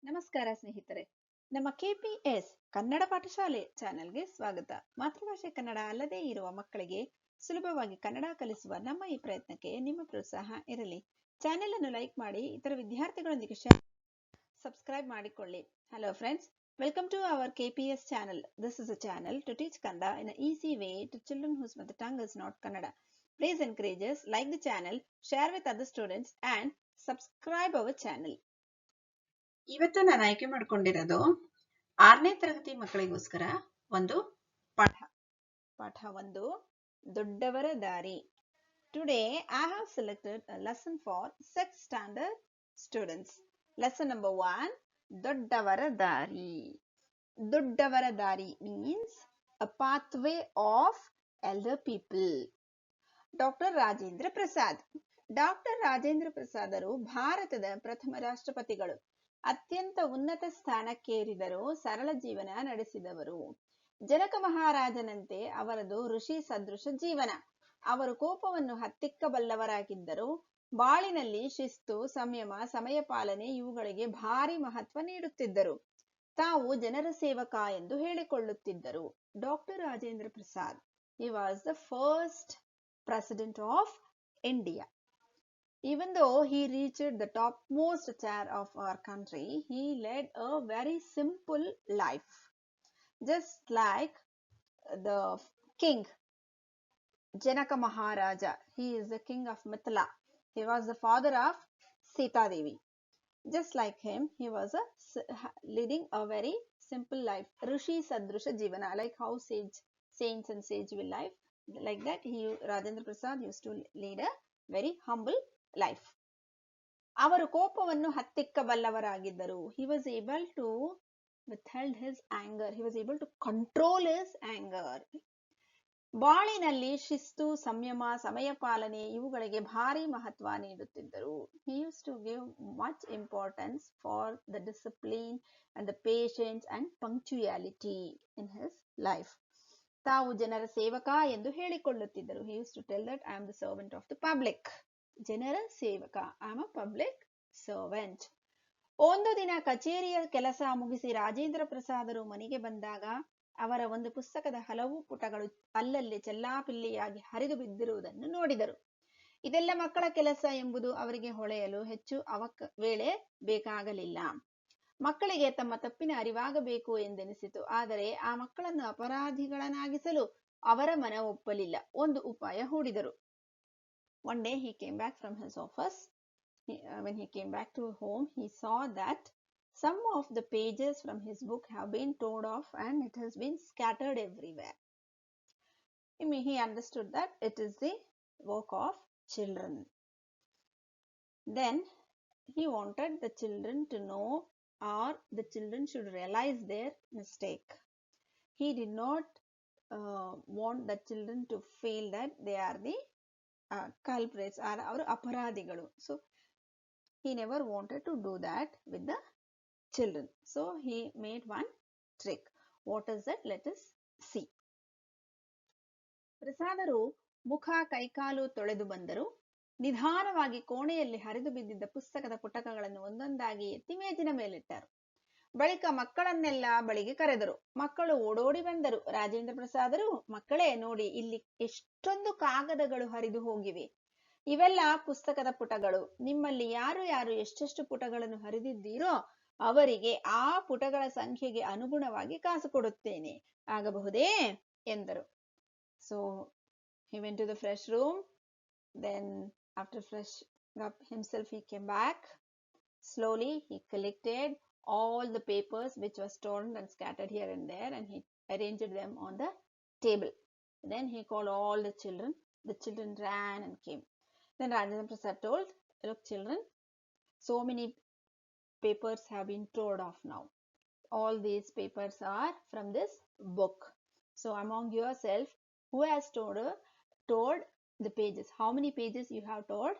ನಮಸ್ಕಾರ ಸ್ನೇಹಿತರೆ. ನಮ್ಮ ಕೆಪಿಎಸ್ ಕನ್ನಡ ಪಾಠಶಾಲೆ ಚಾನೆಲ್ಗೆ ಸ್ವಾಗತ. ಮಾತೃಭಾಷೆ ಕನ್ನಡ ಅಲ್ಲದೇ ಇರುವ ಮಕ್ಕಳಿಗೆ ಸುಲಭವಾಗಿ ಕನ್ನಡ ಕಲಿಸುವ ನಮ್ಮ ಈ ಪ್ರಯತ್ನಕ್ಕೆ ನಿಮ್ಮ ಪ್ರೋತ್ಸಾಹ ಇರಲಿ. ಚಾನೆಲ್ ಅನ್ನು ಲೈಕ್ ಮಾಡಿ, ಇತರ ವಿದ್ಯಾರ್ಥಿಗಳೊಂದಿಗೆ ಶೇರ್, ಸಬ್ಸ್ಕ್ರೈಬ್ ಮಾಡಿಕೊಳ್ಳಿ. Hello friends, welcome to our KPS channel. This is a channel to teach Kannada in an easy way to children whose mother tongue is not Kannada. Please encourage us, like the channel, share with other students and subscribe our channel. ಇವತ್ತು ನಾನು ಆಯ್ಕೆ ಮಾಡಿಕೊಂಡಿರೋದು 6ನೇ ತರಗತಿ ಮಕ್ಕಳಿಗೋಸ್ಕರ ಒಂದು ಪಾಠ. ಪಾಠ 1, ದೊಡ್ಡವರ ದಾರಿ. Today I have selected a lesson for 6th standard students. Lesson number 1, ದೊಡ್ಡವರ ದಾರಿ. ದೊಡ್ಡವರ ದಾರಿ means a pathway of elder people. Doctor Rajendra Prasad. Doctor Rajendra ಪ್ರಸಾದರು ಭಾರತದ ಪ್ರಥಮ ರಾಷ್ಟ್ರಪತಿಗಳು. ಅತ್ಯಂತ ಉನ್ನತ ಸ್ಥಾನಕ್ಕೇರಿದರು, ಸರಳ ಜೀವನ ನಡೆಸಿದವರು. ಜನಕ ಮಹಾರಾಜನಂತೆ ಅವರದು ಋಷಿ ಸದೃಶ ಜೀವನ. ಅವರು ಕೋಪವನ್ನು ಹತ್ತಿಕ್ಕಬಲ್ಲವರಾಗಿದ್ದರು. ಬಾಳಿನಲ್ಲಿ ಶಿಸ್ತು, ಸಂಯಮ, ಸಮಯ ಪಾಲನೆ ಇವುಗಳಿಗೆ ಭಾರಿ ಮಹತ್ವ ನೀಡುತ್ತಿದ್ದರು. ತಾವು ಜನರ ಸೇವಕ ಎಂದು ಹೇಳಿಕೊಳ್ಳುತ್ತಿದ್ದರು. Doctor Rajendra Prasad, he was the first president of India. Even though he reached the topmost chair of our country, he led a very simple life. Just like the king, Janaka Maharaja, he is the king of Mithila. He was the father of Sita Devi. Just like him, he was leading a very simple life. Rishi Sadrusha Jivana, like how saints and sage will life. Like that, Rajendra Prasad used to lead a very humble life. ಅವರು ಕೋಪವನ್ನು ಹತ್ತಿಕ್ಕಬಲ್ಲವರಾಗಿದ್ದರು. He was able to withhold his anger. He was able to control his anger. ಬಾಳಿನಲ್ಲಿ ಶಿಸ್ತು, ಸಂಯಮ, ಸಮಯ ಪಾಲನೆ ಇವುಗಳಿಗೆ ಭಾರಿ ಮಹತ್ವ ನೀಡುತ್ತಿದ್ದರು. He used to give much importance for the discipline and the patience and punctuality in his life. ತಾವು ಜನರ ಸೇವಕ ಎಂದು ಹೇಳಿಕೊಳ್ಳುತ್ತಿದ್ದರು. He used to tell that I am the servant of the public. ಜನರ ಸೇವಕ, I am a public servant. ಒಂದು ದಿನ ಕಚೇರಿಯ ಕೆಲಸ ಮುಗಿಸಿ ರಾಜೇಂದ್ರ ಪ್ರಸಾದರು ಮನೆಗೆ ಬಂದಾಗ ಅವರ ಒಂದು ಪುಸ್ತಕದ ಹಲವು ಪುಟಗಳು ಅಲ್ಲಲ್ಲಿ ಚೆಲ್ಲಾಪಿಲ್ಲಿಯಾಗಿ ಹರಿದು ಬಿದ್ದಿರುವುದನ್ನು ನೋಡಿದರು. ಇದೆಲ್ಲ ಮಕ್ಕಳ ಕೆಲಸ ಎಂಬುದು ಅವರಿಗೆ ಹೊಳೆಯಲು ಹೆಚ್ಚು ವೇಳೆ ಬೇಕಾಗಲಿಲ್ಲ. ಮಕ್ಕಳಿಗೆ ತಮ್ಮ ತಪ್ಪಿನ ಅರಿವಾಗಬೇಕು ಎಂದೆನಿಸಿತು. ಆದರೆ ಆ ಮಕ್ಕಳನ್ನು ಅಪರಾಧಿಗಳನ್ನಾಗಿಸಲು ಅವರ ಮನ ಒಪ್ಪಲಿಲ್ಲ. ಒಂದು ಉಪಾಯ ಹೂಡಿದರು. One day he came back from his office. When he came back to home, he saw that some of the pages from his book have been torn off and it has been scattered everywhere. He understood that it is the work of children. Then he wanted the children to know, or the children should realize their mistake. He did not want the children to feel that they are the culprits or ಅವರು ಅಪರಾಧಿಗಳು. So he never wanted to do that with the children. So he made one trick. What is that? Let us see. ಪ್ರಸಾದರು ಮುಖ ಕೈಕಾಲು ತೊಳೆದು ಬಂದರು. ನಿಧಾನವಾಗಿ ಕೋಣೆಯಲ್ಲಿ ಹರಿದು ಬಿದ್ದಿದ್ದ ಪುಸ್ತಕದ ಪುಟಗಳನ್ನು ಒಂದೊಂದಾಗಿ ಎತ್ತಿ ಮೇಜಿನ ಮೇಲಿಟ್ಟರು. ಬಳಿಕ ಮಕ್ಕಳನ್ನೆಲ್ಲ ಬಳಿಗೆ ಕರೆದರು. ಮಕ್ಕಳು ಓಡೋಡಿ ಬಂದರು. ರಾಜೇಂದ್ರ ಪ್ರಸಾದರು, ಮಕ್ಕಳೇ ನೋಡಿ, ಇಲ್ಲಿ ಎಷ್ಟೊಂದು ಕಾಗದಗಳು ಹರಿದು ಹೋಗಿವೆ. ಇವೆಲ್ಲ ಪುಸ್ತಕದ ಪುಟಗಳು. ನಿಮ್ಮಲ್ಲಿ ಯಾರು ಯಾರು ಎಷ್ಟೆಷ್ಟು ಪುಟಗಳನ್ನು ಹರಿದಿದ್ದೀರೋ ಅವರಿಗೆ ಆ ಪುಟಗಳ ಸಂಖ್ಯೆಗೆ ಅನುಗುಣವಾಗಿ ಕಾಸು ಕೊಡುತ್ತೇನೆ, ಆಗಬಹುದೇ ಎಂದರು. So he went to the fresh room. Then after freshing up himself, he came back. Slowly he collected all the papers which were torn and scattered here and there, and he arranged them on the table. Then he called all the children. The children ran and came. Then Rajendra Prasad told, look children, so many papers have been torn off now. All these papers are from this book. So among yourself, who has torn the pages? How many pages you have torn?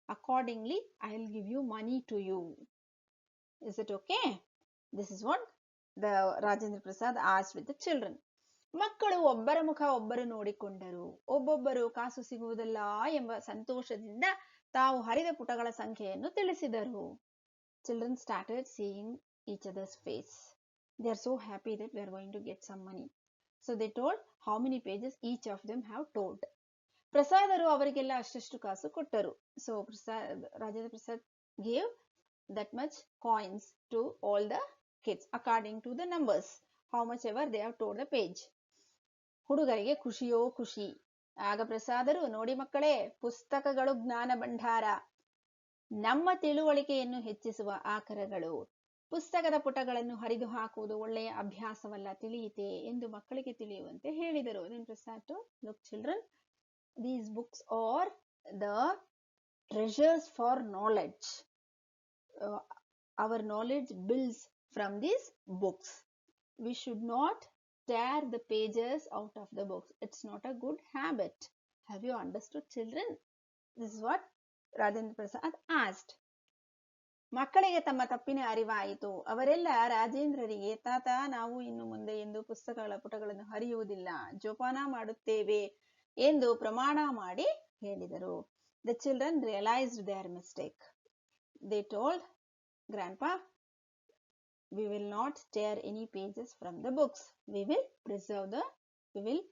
Accordingly, I will give you money to you. Is it okay? This is what the Rajendra Prasad asked with the children. ಮಕ್ಕಳು ಒಬ್ಬರ ಮುಖ ಒಬ್ಬರು ನೋಡಿಕೊಂಡರು. ಒಬ್ಬೊಬ್ಬರು ಕಾಸು ಸಿಗುವುದಲ್ಲ ಎಂಬ ಸಂತೋಷದಿಂದ ತಾವು ಹರಿದ ಪುಟಗಳ ಸಂಖ್ಯೆಯನ್ನು ತಿಳಿಸಿದರು. children started seeing each other's face. They are so happy that we are going to get some money. So they told how many pages each of them have told. ಪ್ರಸಾದರು ಅವರಿಗೆಲ್ಲ ಅಷ್ಟಷ್ಟು ಕಾಸು ಕೊಟ್ಟರು. So Rajendra Prasad gave that much coins to all the kids according to the numbers, how much ever they have told the page. ಹುಡುಗರಿಗೆ ಖುಷಿಯೋ ಖುಷಿ. ಆಗ ಪ್ರಸಾದರು, ನೋಡಿ ಮಕ್ಕಳೇ, ಪುಸ್ತಕಗಳು ಜ್ಞಾನ ಭಂಡಾರ, ನಮ್ಮ ತಿಳುವಳಿಕೆಯನ್ನು ಹೆಚ್ಚಿಸುವ ಆಕರಗಳು. ಪುಸ್ತಕದ ಪುಟಗಳನ್ನು ಹರಿದು ಹಾಕುವುದು ಒಳ್ಳೆಯ ಅಭ್ಯಾಸವಲ್ಲ, ತಿಳಿಯಿತೆ ಎಂದು ಮಕ್ಕಳಿಗೆ ತಿಳಿಯುವಂತೆ ಹೇಳಿದರು. Then Prasad told, look children, these books are the treasures for knowledge. Our knowledge builds from these books. We should not tear the pages out of the books. It's not a good habit. Have you understood, children? This is what Rajendra Prasad asked. ಮಕ್ಕಳಿಗೆ ತಮ್ಮ ತಪ್ಪಿನ ಅರಿವಾಯಿತು. ಅವರೆಲ್ಲ ರಾಜೇಂದ್ರರಿಗೆ, ತಾತ, ನಾವು ಇನ್ನು ಮುಂದೆ ಎಂದು ಪುಸ್ತಕಗಳ ಪುಟಗಳನ್ನು ಹರಿಯುವುದಿಲ್ಲ, ಜೋಪಾನ ಮಾಡುತ್ತೇವೆ ಎಂದು ಪ್ರಮಾಣ ಮಾಡಿ ಹೇಳಿದರು. The children realized their mistake. They told Grandpa, we will not tear any pages from the books. We will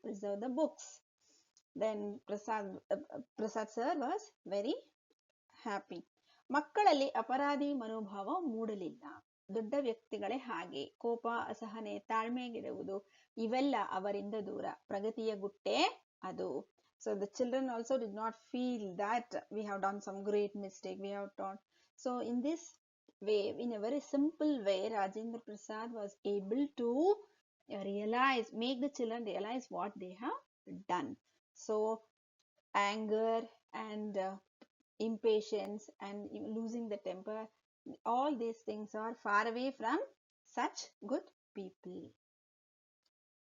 preserve the books. Then Prasad sir was very happy. ಮಕ್ಕಳಲ್ಲಿ ಅಪರಾಧಿ ಮನೋಭಾವ ಮೂಡಲಿಲ್ಲ. ದೊಡ್ಡ ವ್ಯಕ್ತಿಗಳೇ ಹಾಗೆ. ಕೋಪ, ಅಸಹನೆ, ತಾಳ್ಮೆಗೆಡುವುದು ಇವೆಲ್ಲ ಅವರಿಂದ ದೂರ. ಪ್ರಗತಿಯ ಗುಟ್ಟೆ ಅದು. So the children also did not feel that we have done some great mistake, we have done. So in this way, in a very simple way, Rajendra Prasad was able to make the children realize what they have done. So anger and impatience and losing the temper, all these things are far away from such good people.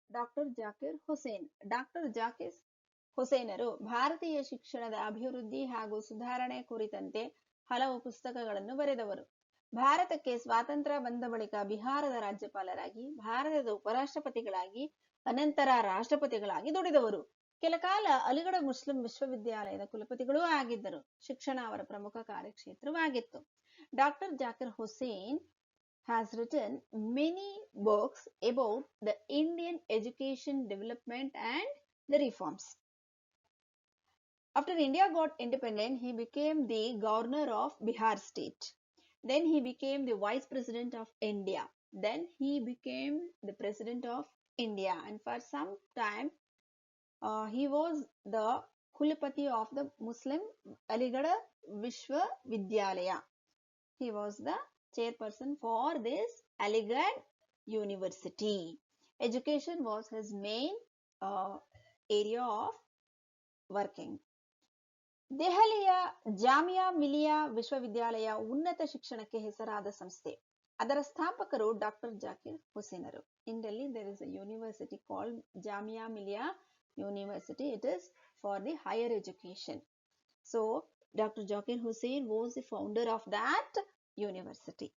Dr. Zakir Hussain. Dr. Zakir ಹುಸೇನರು ಭಾರತೀಯ ಶಿಕ್ಷಣದ ಅಭಿವೃದ್ಧಿ ಹಾಗೂ ಸುಧಾರಣೆ ಕುರಿತಂತೆ ಹಲವು ಪುಸ್ತಕಗಳನ್ನು ಬರೆದವರು. ಭಾರತಕ್ಕೆ ಸ್ವಾತಂತ್ರ್ಯ ಬಂದ ಬಳಿಕ ಬಿಹಾರದ ರಾಜ್ಯಪಾಲರಾಗಿ, ಭಾರತದ ಉಪರಾಷ್ಟ್ರಪತಿಗಳಾಗಿ, ಅನಂತರ ರಾಷ್ಟ್ರಪತಿಗಳಾಗಿ ದುಡಿದವರು. ಕೆಲಕಾಲ ಅಲಿಗಢ ಮುಸ್ಲಿಂ ವಿಶ್ವವಿದ್ಯಾಲಯದ ಕುಲಪತಿಗಳೂ ಆಗಿದ್ದರು. ಶಿಕ್ಷಣ ಅವರ ಪ್ರಮುಖ ಕಾರ್ಯಕ್ಷೇತ್ರವಾಗಿತ್ತು. Doctor Zakir Hussain has written many books about the Indian education development and the reforms. After India got independent, he became the governor of Bihar state. Then he became the vice president of India. Then he became the president of India. And for some time, he was the Kulapati of the Muslim Aligarh Vishwavidyalaya. He was the chairperson for this Aligarh University. Education was his main area of working. ದೆಹಲಿಯ ಜಾಮಿಯಾ ಮಿಲಿಯಾ ವಿಶ್ವವಿದ್ಯಾಲಯ ಉನ್ನತ ಶಿಕ್ಷಣಕ್ಕೆ ಹೆಸರಾದ ಸಂಸ್ಥೆ. ಅದರ ಸ್ಥಾಪಕರು doctor Zakir ಹುಸೇನರು. In Delhi, there is a university called Jamia Millia University. It is for the higher education. So, Dr. Zakir Hussain was the founder of that university.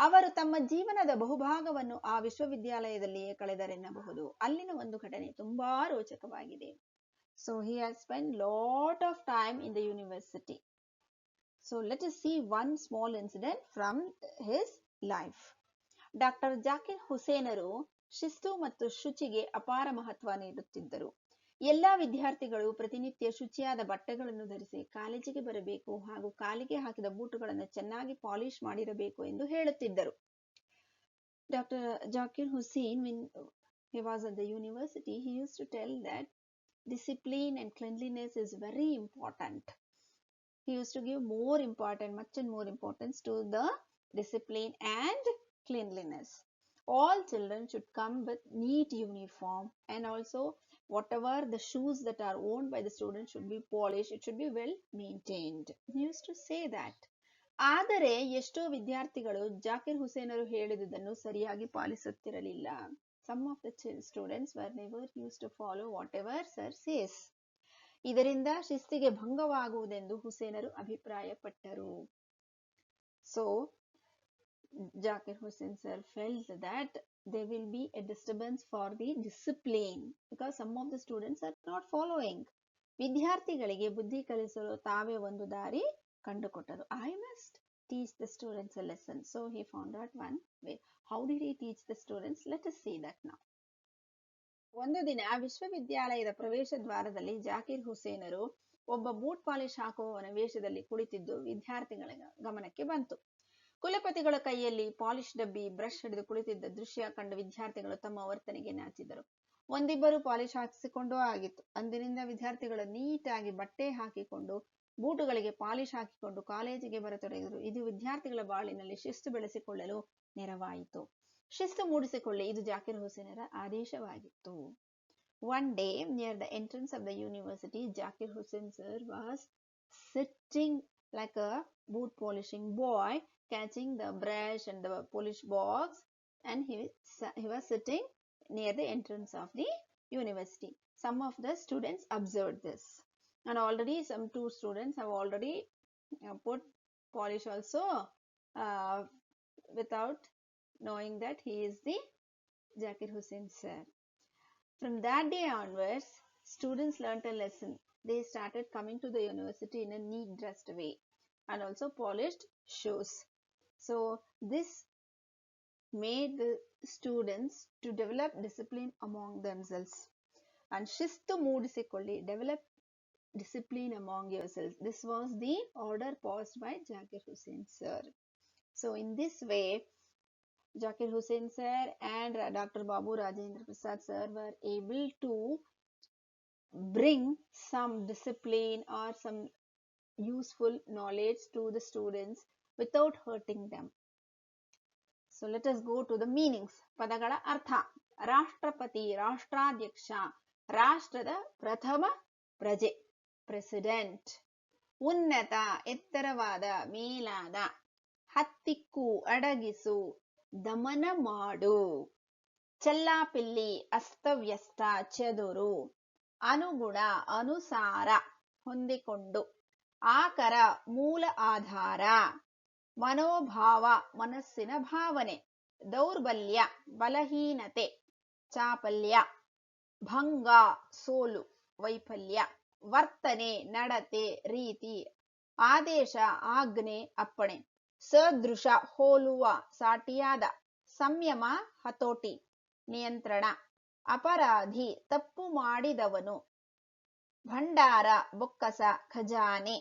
ಅವರು ತಮ್ಮ ಜೀವನದ ಬಹುಭಾಗವನ್ನು ಆ ವಿಶ್ವವಿದ್ಯಾಲಯದಲ್ಲಿಯೇ ಕಳೆದರೆನ್ನಬಹುದು. ಅಲ್ಲಿನ ಒಂದು ಘಟನೆ ತುಂಬಾ ರೋಚಕವಾಗಿದೆ. So he has spent lot of time in the university. So let us see one small incident from his life. Dr. Zakir ಹುಸೇನರು ಶಿಸ್ತು ಮತ್ತು ಶುಚಿಗೆ ಅಪಾರ ಮಹತ್ವ ನೀಡುತ್ತಿದ್ದರು. ಎಲ್ಲಾ ವಿದ್ಯಾರ್ಥಿಗಳು ಪ್ರತಿನಿತ್ಯ ಶುಚಿಯಾದ ಬಟ್ಟೆಗಳನ್ನು ಧರಿಸಿ ಕಾಲೇಜಿಗೆ ಬರಬೇಕು ಹಾಗೂ ಕಾಲಿಗೆ ಹಾಕಿದ ಬೂಟುಗಳನ್ನು ಚೆನ್ನಾಗಿ ಪಾಲಿಶ್ ಮಾಡಿರಬೇಕು ಎಂದು ಹೇಳುತ್ತಿದ್ದರು. Dr. Zakir Hussain, when he was at the university, he used to tell that discipline and cleanliness is very important. He used to give much and more importance to the discipline and cleanliness. All children should come with neat uniform, and also whatever the shoes that are worn by the students should be polished. It should be well maintained. He used to say that. ಆದರೆ ಎಷ್ಟೋ ವಿದ್ಯಾರ್ಥಿಗಳು ಜಾಕಿರ್ ಹುಸೇನರು ಹೇಳಿದುದನ್ನು ಸರಿಯಾಗಿ ಪಾಲಿಸುತ್ತಿರಲಿಲ್ಲ. Some of the students were never used to follow whatever sir says. ಇದರಿಂದ ಶಿಸ್ತಿಗೆ ಭಂಗವಾಗುವುದೆಂದು ಹುಸೇನರು ಅಭಿಪ್ರಾಯಪಟ್ಟರು. So, Zakir Hussain sir felt that there will be a disturbance for the discipline because some of the students are not following. ವಿದ್ಯಾರ್ಥಿಗಳಿಗೆ ಬುದ್ಧಿ ಕಲಿಸಲು ತಾವೇ ಒಂದು ದಾರಿ ಕಂಡುಕೊಟ್ಟರು. I must teach the students a lesson. So he found out one way. How did he teach the students? Let us see that now. ಒಂದು ದಿನ ವಿಶ್ವವಿದ್ಯಾಲಯದ ಪ್ರವೇಶ ದ್ವಾರದಲ್ಲಿ ಜಾಕಿರ್ ಹುಸೇನರು ಒಬ್ಬ ಬೂಟ್ ಪಾಲಿಶ್ ಹಾಕುವವನ ವೇಷದಲ್ಲಿ ಕುಳಿತಿದ್ದು ವಿದ್ಯಾರ್ಥಿಗಳ ಗಮನಕ್ಕೆ ಬಂತು. ಕುಲಪತಿಗಳ ಕೈಯಲ್ಲಿ ಪಾಲಿಶ್ ಡಬ್ಬಿ, ಬ್ರಷ್ ಹಿಡಿದು ಕುಳಿತಿದ್ದ ದೃಶ್ಯ ಕಂಡು ವಿದ್ಯಾರ್ಥಿಗಳು ತಮ್ಮ ವರ್ತನೆಗೆ ನಾಚಿದರು. ಒಂದಿಬ್ಬರು ಪಾಲಿಶ್ ಹಾಕಿಸಿಕೊಂಡೂ ಆಗಿತ್ತು. ಅಂದಿನಿಂದ ವಿದ್ಯಾರ್ಥಿಗಳು ನೀಟಾಗಿ ಬಟ್ಟೆ ಹಾಕಿಕೊಂಡು ಬೂಟುಗಳಿಗೆ ಪಾಲಿಶ್ ಹಾಕಿಕೊಂಡು ಕಾಲೇಜಿಗೆ ಬರತೊಡಗಿದರು. ಇದು ವಿದ್ಯಾರ್ಥಿಗಳ ಬಾಳಿನಲ್ಲಿ ಶಿಸ್ತು ಬೆಳೆಸಿಕೊಳ್ಳಲು ನೆರವಾಯಿತು. ಶಿಸ್ತು ಮೂಡಿಸಿಕೊಳ್ಳಿ, ಇದು Zakir ಹುಸೇನರ ಆದೇಶವಾಗಿತ್ತು. One day, near the entrance of the university, Zakir Hussain sir was sitting like a boot polishing boy, catching the brush and the polish box, and he was sitting near the entrance of the university. Some of the students observed this, and already some 2 students have already put polish also without knowing that he is the Zakir Hussain sir. From that day onwards, students learnt a lesson. They started coming to the university in a neat dressed way and also polished shoes. So this made the students to develop discipline among themselves. And shistu moodisikolli, develop discipline among yourselves. This was the order passed by Zakir Hussain sir. So in this way, Zakir Hussain sir and Dr. Babu Rajendra Prasad sir were able to bring some discipline or some useful knowledge to the students without hurting them. So let us go to the meanings. Padagala artha. Rashtrapati, Rashtraಧ್ಯಕ್ಷ, ರಾಷ್ಟ್ರದ ಪ್ರಥಮ ಪ್ರಜೆ, president. ಉನ್ನತ, ಎತ್ತರವಾದ, ಮೇಲಾದ. ಹತ್ತಿಕ್ಕು, ಅಡಗಿಸು, ದಮನ ಮಾಡು. ಚೆಲ್ಲಾಪಿಲ್ಲಿ, ಅಸ್ತವ್ಯಸ್ತ, ಚದುರು. ಅನುಗುಣ, ಅನುಸಾರ, ಹೊಂದಿಕೊಂಡು. ಆಕರ, ಮೂಲ ಆಧಾರ. ಮನೋಭಾವ, ಮನಸ್ಸಿನ ಭಾವನೆ. ದೌರ್ಬಲ್ಯ, ಬಲಹೀನತೆ, ಚಾಪಲ್ಯ. ಭಂಗ, ಸೋಲು, ವೈಫಲ್ಯ. ವರ್ತನೆ, ನಡತೆ, ರೀತಿ. ಆದೇಶ, ಆಜ್ಞೆ, ಅಪ್ಪಣೆ. ಸದೃಶ, ಹೋಲುವ, ಸಾಟಿಯಾದ. ಸಂಯಮ, ಹತೋಟಿ, ನಿಯಂತ್ರಣ. ಅಪರಾಧಿ, ತಪ್ಪು ಮಾಡಿದವನು. ಭಂಡಾರ, ಬೊಕ್ಕಸ, ಖಜಾನೆ.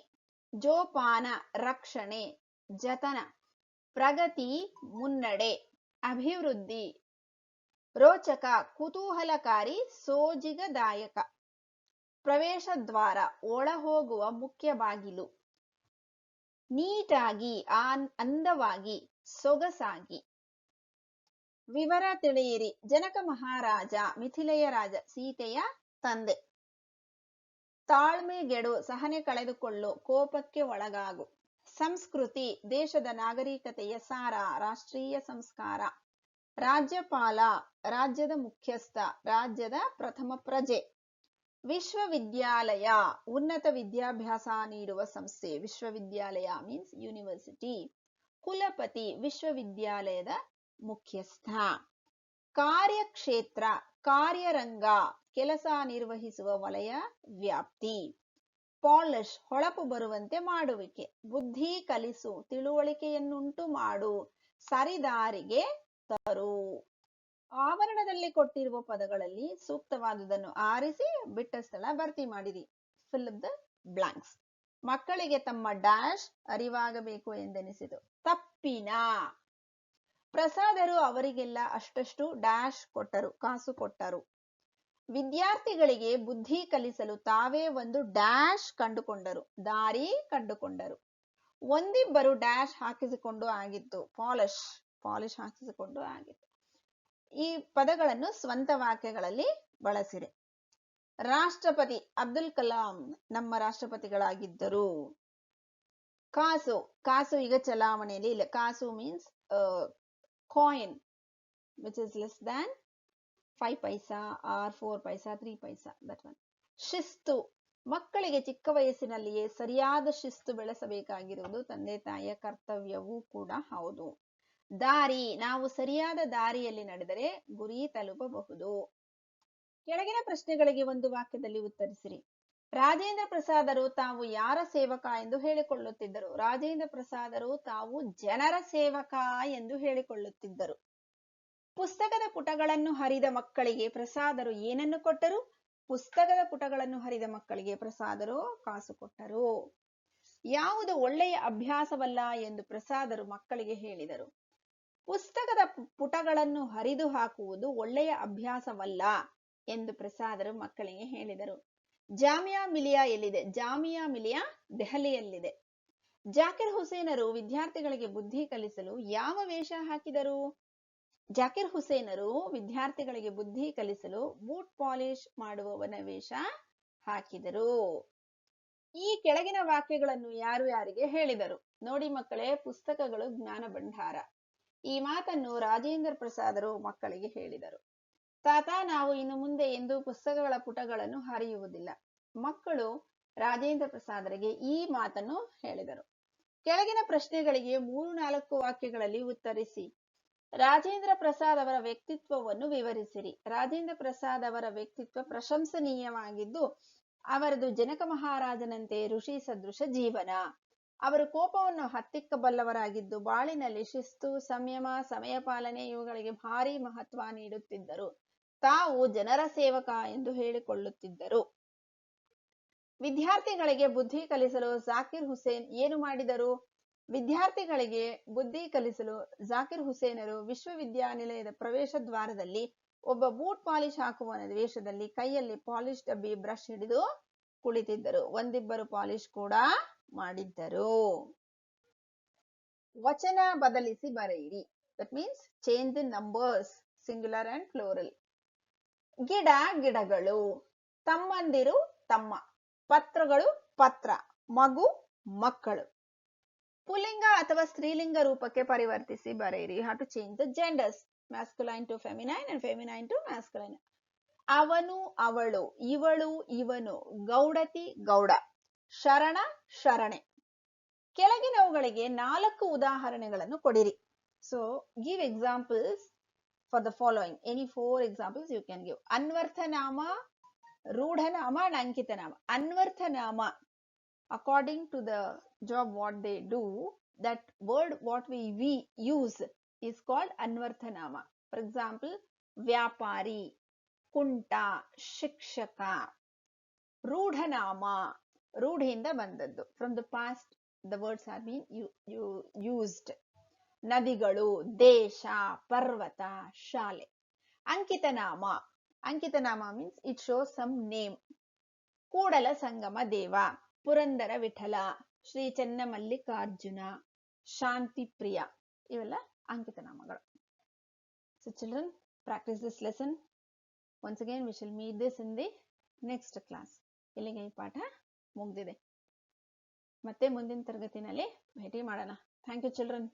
ಜೋಪಾನ, ರಕ್ಷಣೆ, ಜತನ. ಪ್ರಗತಿ, ಮುನ್ನಡೆ, ಅಭಿವೃದ್ಧಿ. ರೋಚಕ, ಕುತೂಹಲಕಾರಿ, ಸೋಜಿಗದಾಯಕ. ಪ್ರವೇಶ ದ್ವಾರ, ಒಳಹೋಗುವ ಮುಖ್ಯ ಬಾಗಿಲು. ನೀಟಾಗಿ, ಅಂದವಾಗಿ, ಸೊಗಸಾಗಿ. ವಿವರ ತಿಳಿಯಿರಿ. ಜನಕ ಮಹಾರಾಜ, ಮಿಥಿಲೆಯ ರಾಜ, ಸೀತೆಯ ತಂದೆ. ತಾಳ್ಮೆಗೆಡು, ಸಹನೆ ಕಳೆದುಕೊಳ್ಳು, ಕೋಪಕ್ಕೆ ಒಳಗಾಗು. ಸಂಸ್ಕೃತಿ, ದೇಶದ ನಾಗರಿಕತೆಯ ಸಾರ, ರಾಷ್ಟ್ರೀಯ ಸಂಸ್ಕಾರ. ರಾಜ್ಯಪಾಲ, ರಾಜ್ಯದ ಮುಖ್ಯಸ್ಥ, ರಾಜ್ಯದ ಪ್ರಥಮ ಪ್ರಜೆ. ವಿಶ್ವವಿದ್ಯಾಲಯ, ಉನ್ನತ ವಿದ್ಯಾಭ್ಯಾಸ ನೀಡುವ ಸಂಸ್ಥೆ. ವಿಶ್ವವಿದ್ಯಾಲಯ ಮೀನ್ಸ್ ಯೂನಿವರ್ಸಿಟಿ. ಕುಲಪತಿ, ವಿಶ್ವವಿದ್ಯಾಲಯದ ಮುಖ್ಯಸ್ಥ. ಕಾರ್ಯಕ್ಷೇತ್ರ, ಕಾರ್ಯರಂಗ, ಕೆಲಸ ನಿರ್ವಹಿಸುವ ವಲಯ, ವ್ಯಾಪ್ತಿ. ಪಾಲಿಶ್, ಹೊಳಪು ಬರುವಂತೆ ಮಾಡುವಿಕೆ. ಬುದ್ಧಿ ಕಲಿಸು, ತಿಳುವಳಿಕೆಯನ್ನುಂಟು ಮಾಡು, ಸರಿದಾರಿಗೆ ತರು. ಆವರಣದಲ್ಲಿ ಕೊಟ್ಟಿರುವ ಪದಗಳಲ್ಲಿ ಸೂಕ್ತವಾದುದನ್ನು ಆರಿಸಿ ಬಿಟ್ಟ ಸ್ಥಳ ಭರ್ತಿ ಮಾಡಿರಿ. Fill the blanks. ಮಕ್ಕಳಿಗೆ ತಮ್ಮ ಡ್ಯಾಶ್ ಅರಿವಾಗಬೇಕು ಎಂದೆನಿಸಿತು. ತಪ್ಪಿನ. ಪ್ರಸಾದರು ಅವರಿಗೆಲ್ಲ ಅಷ್ಟಷ್ಟು ಡ್ಯಾಶ್ ಕೊಟ್ಟರು, ಕಾಸು ಕೊಟ್ಟರು. ವಿದ್ಯಾರ್ಥಿಗಳಿಗೆ ಬುದ್ಧಿ ಕಲಿಸಲು ತಾವೇ ಒಂದು ಡ್ಯಾಶ್ ಕಂಡುಕೊಂಡರು, ದಾರಿ ಕಂಡುಕೊಂಡರು. ಒಂದಿಬ್ಬರು ಡ್ಯಾಶ್ ಹಾಕಿಸಿಕೊಂಡು ಆಗಿತ್ತು. ಪಾಲಿಶ್ ಹಾಕಿಸಿಕೊಂಡು ಆಗಿತ್ತು. ಈ ಪದಗಳನ್ನು ಸ್ವಂತ ವಾಕ್ಯಗಳಲ್ಲಿ ಬಳಸಿರಿ. ರಾಷ್ಟ್ರಪತಿ, ಅಬ್ದುಲ್ ಕಲಾಂ ನಮ್ಮ ರಾಷ್ಟ್ರಪತಿಗಳಾಗಿದ್ದರು. ಕಾಸು, ಕಾಸು ಈಗ ಚಲಾವಣೆಯಲ್ಲಿ ಇಲ್ಲ. ಕಾಸು means coin which is less than 5 paisa or 4 paisa 3 paisa, that one. ಶಿಸ್ತು, ಮಕ್ಕಳಿಗೆ ಚಿಕ್ಕ ವಯಸ್ಸಿನಲ್ಲಿಯೇ ಸರಿಯಾದ ಶಿಸ್ತು ಬೆಳೆಸಬೇಕಾಗಿರುವುದು ತಂದೆ ತಾಯಿಯ ಕರ್ತವ್ಯವೂ ಕೂಡ ಹೌದು. ದಾರಿ, ನಾವು ಸರಿಯಾದ ದಾರಿಯಲ್ಲಿ ನಡೆದರೆ ಗುರಿ ತಲುಪಬಹುದು. ಕೆಳಗಿನ ಪ್ರಶ್ನೆಗಳಿಗೆ ಒಂದು ವಾಕ್ಯದಲ್ಲಿ ಉತ್ತರಿಸಿರಿ. ರಾಜೇಂದ್ರ ಪ್ರಸಾದರು ತಾವು ಯಾರ ಸೇವಕ ಎಂದು ಹೇಳಿಕೊಳ್ಳುತ್ತಿದ್ದರು? ರಾಜೇಂದ್ರ ಪ್ರಸಾದರು ತಾವು ಜನರ ಸೇವಕ ಎಂದು ಹೇಳಿಕೊಳ್ಳುತ್ತಿದ್ದರು. ಪುಸ್ತಕದ ಪುಟಗಳನ್ನು ಹರಿದ ಮಕ್ಕಳಿಗೆ ಪ್ರಸಾದರು ಏನನ್ನು ಕೊಟ್ಟರು? ಪುಸ್ತಕದ ಪುಟಗಳನ್ನು ಹರಿದ ಮಕ್ಕಳಿಗೆ ಪ್ರಸಾದರು ಕಾಸು ಕೊಟ್ಟರು. ಯಾವುದು ಒಳ್ಳೆಯ ಅಭ್ಯಾಸವಲ್ಲ ಎಂದು ಪ್ರಸಾದರು ಮಕ್ಕಳಿಗೆ ಹೇಳಿದರು? ಪುಸ್ತಕದ ಪುಟಗಳನ್ನು ಹರಿದು ಹಾಕುವುದು ಒಳ್ಳೆಯ ಅಭ್ಯಾಸವಲ್ಲ ಎಂದು ಪ್ರಸಾದರು ಮಕ್ಕಳಿಗೆ ಹೇಳಿದರು. ಜಾಮಿಯಾ ಮಿಲಿಯಾ ಎಲ್ಲಿದೆ? ಜಾಮಿಯಾ ಮಿಲಿಯಾ ದೆಹಲಿಯಲ್ಲಿದೆ. ಜಾಕಿರ್ ಹುಸೇನರು ವಿದ್ಯಾರ್ಥಿಗಳಿಗೆ ಬುದ್ಧಿ ಕಲಿಸಲು ಯಾವ ವೇಷ ಹಾಕಿದರು? ಜಾಕಿರ್ ಹುಸೇನರು ವಿದ್ಯಾರ್ಥಿಗಳಿಗೆ ಬುದ್ಧಿ ಕಲಿಸಲು ಬೂಟ್ ಪಾಲಿಶ್ ಮಾಡುವವನ ವೇಷ ಹಾಕಿದರು. ಈ ಕೆಳಗಿನ ವಾಕ್ಯಗಳನ್ನು ಯಾರು ಯಾರಿಗೆ ಹೇಳಿದರು? ನೋಡಿ ಮಕ್ಕಳೇ, ಪುಸ್ತಕಗಳು ಜ್ಞಾನ ಭಂಡಾರ. ಈ ಮಾತನ್ನು ರಾಜೇಂದ್ರ ಪ್ರಸಾದರು ಮಕ್ಕಳಿಗೆ ಹೇಳಿದರು. ತಾತ, ನಾವು ಇನ್ನು ಮುಂದೆ ಎಂದೂ ಪುಸ್ತಕಗಳ ಪುಟಗಳನ್ನು ಹರಿಯುವುದಿಲ್ಲ. ಮಕ್ಕಳು ರಾಜೇಂದ್ರ ಪ್ರಸಾದರಿಗೆ ಈ ಮಾತನ್ನು ಹೇಳಿದರು. ಕೆಳಗಿನ ಪ್ರಶ್ನೆಗಳಿಗೆ 3-4 ವಾಕ್ಯಗಳಲ್ಲಿ ಉತ್ತರಿಸಿ. ರಾಜೇಂದ್ರ ಪ್ರಸಾದ್ ಅವರ ವ್ಯಕ್ತಿತ್ವವನ್ನು ವಿವರಿಸಿರಿ. ರಾಜೇಂದ್ರ ಪ್ರಸಾದ್ ಅವರ ವ್ಯಕ್ತಿತ್ವ ಪ್ರಶಂಸನೀಯವಾಗಿದ್ದು ಅವರದು ಜನಕ ಮಹಾರಾಜನಂತೆ ಋಷಿ ಸದೃಶ ಜೀವನ. ಅವರು ಕೋಪವನ್ನು ಹತ್ತಿಕ್ಕಬಲ್ಲವರಾಗಿದ್ದು ಬಾಳಿನಲ್ಲಿ ಶಿಸ್ತು, ಸಂಯಮ, ಸಮಯ ಪಾಲನೆ ಇವುಗಳಿಗೆ ಭಾರಿ ಮಹತ್ವ ನೀಡುತ್ತಿದ್ದರು. ತಾವು ಜನರ ಸೇವಕ ಎಂದು ಹೇಳಿಕೊಳ್ಳುತ್ತಿದ್ದರು. ವಿದ್ಯಾರ್ಥಿಗಳಿಗೆ ಬುದ್ಧಿ ಕಲಿಸಲು ಜಾಕಿರ್ ಹುಸೇನ್ ಏನು ಮಾಡಿದರು? ವಿದ್ಯಾರ್ಥಿಗಳಿಗೆ ಬುದ್ಧಿ ಕಲಿಸಲು ಜಾಕಿರ್ ಹುಸೇನರು ವಿಶ್ವವಿದ್ಯಾನಿಲಯದ ಪ್ರವೇಶ ದ್ವಾರದಲ್ಲಿ ಒಬ್ಬ ಬೂಟ್ ಪಾಲಿಶ್ ಹಾಕುವ ವೇಷದಲ್ಲಿ ಕೈಯಲ್ಲಿ ಪಾಲಿಶ್ ಡಬ್ಬಿ ಬ್ರಷ್ ಹಿಡಿದು ಕುಳಿತಿದ್ದರು. ಒಂದಿಬ್ಬರು ಪಾಲಿಶ್ ಕೂಡ ಮಾಡಿದ್ದರು. ವಚನ ಬದಲಿಸಿ ಬರೆಯಿರಿ. That means change the numbers, singular and plural. ಗಿಡ ಗಿಡಗಳು, ತಮ್ಮಂದಿರು ತಮ್ಮ, ಪತ್ರಗಳು ಪತ್ರ, ಮಗು ಮಕ್ಕಳು. ಪುಲ್ಲಿಂಗ ಅಥವಾ ಸ್ತ್ರೀಲಿಂಗ ರೂಪಕ್ಕೆ ಪರಿವರ್ತಿಸಿ ಬರೆಯಿರಿ. How to change the genders, masculine to feminine and feminine to masculine. ಅವನು ಅವಳು, ಇವಳು ಇವನು, ಗೌಡತಿ ಗೌಡ, ಶರಣ ಶರಣೆ. ಕೆಳಗಿನವುಗಳಿಗೆ 4 ಉದಾಹರಣೆಗಳನ್ನು ಕೊಡಿರಿ. So give examples for the following. Any 4 examples you can give. ಅನ್ವರ್ಥನಾಮ, ರೂಢನಾಮ and ಅಂಕಿತನಾಮ. ಅನ್ವರ್ಥನಾಮ, according to the job what they do, that word what we use is called ಅನ್ವರ್ಥನಾಮ. For example, ವ್ಯಾಪಾರಿ, ಕುಂಟ, ಶಿಕ್ಷಕ. ರೂಢನಾಮ, ರೂಢಿಯಿಂದ ಬಂದದ್ದು. From the past the words have been used. ನದಿಗಳು, ದೇಶ, ಪರ್ವತ, ಶಾಲೆ. ಅಂಕಿತನಾಮ, ಅಂಕಿತನಾಮ means it shows some name. Kudala Sangama Deva, Purandara Vittala, Shri Chennamallikarjuna, ಶಾಂತಿ ಪ್ರಿಯ. ಇವೆಲ್ಲ ಅಂಕಿತನಾಮಗಳು. So children, practice this lesson. Once again we shall meet this in the next class. ಇಲ್ಲಿಗೆ ಈ ಪಾಠ ಮುಗಿದಿದೆ. ಮತ್ತೆ ಮುಂದಿನ ತರಗತಿನಲ್ಲಿ ಭೇಟಿ ಮಾಡೋಣ. Thank you children.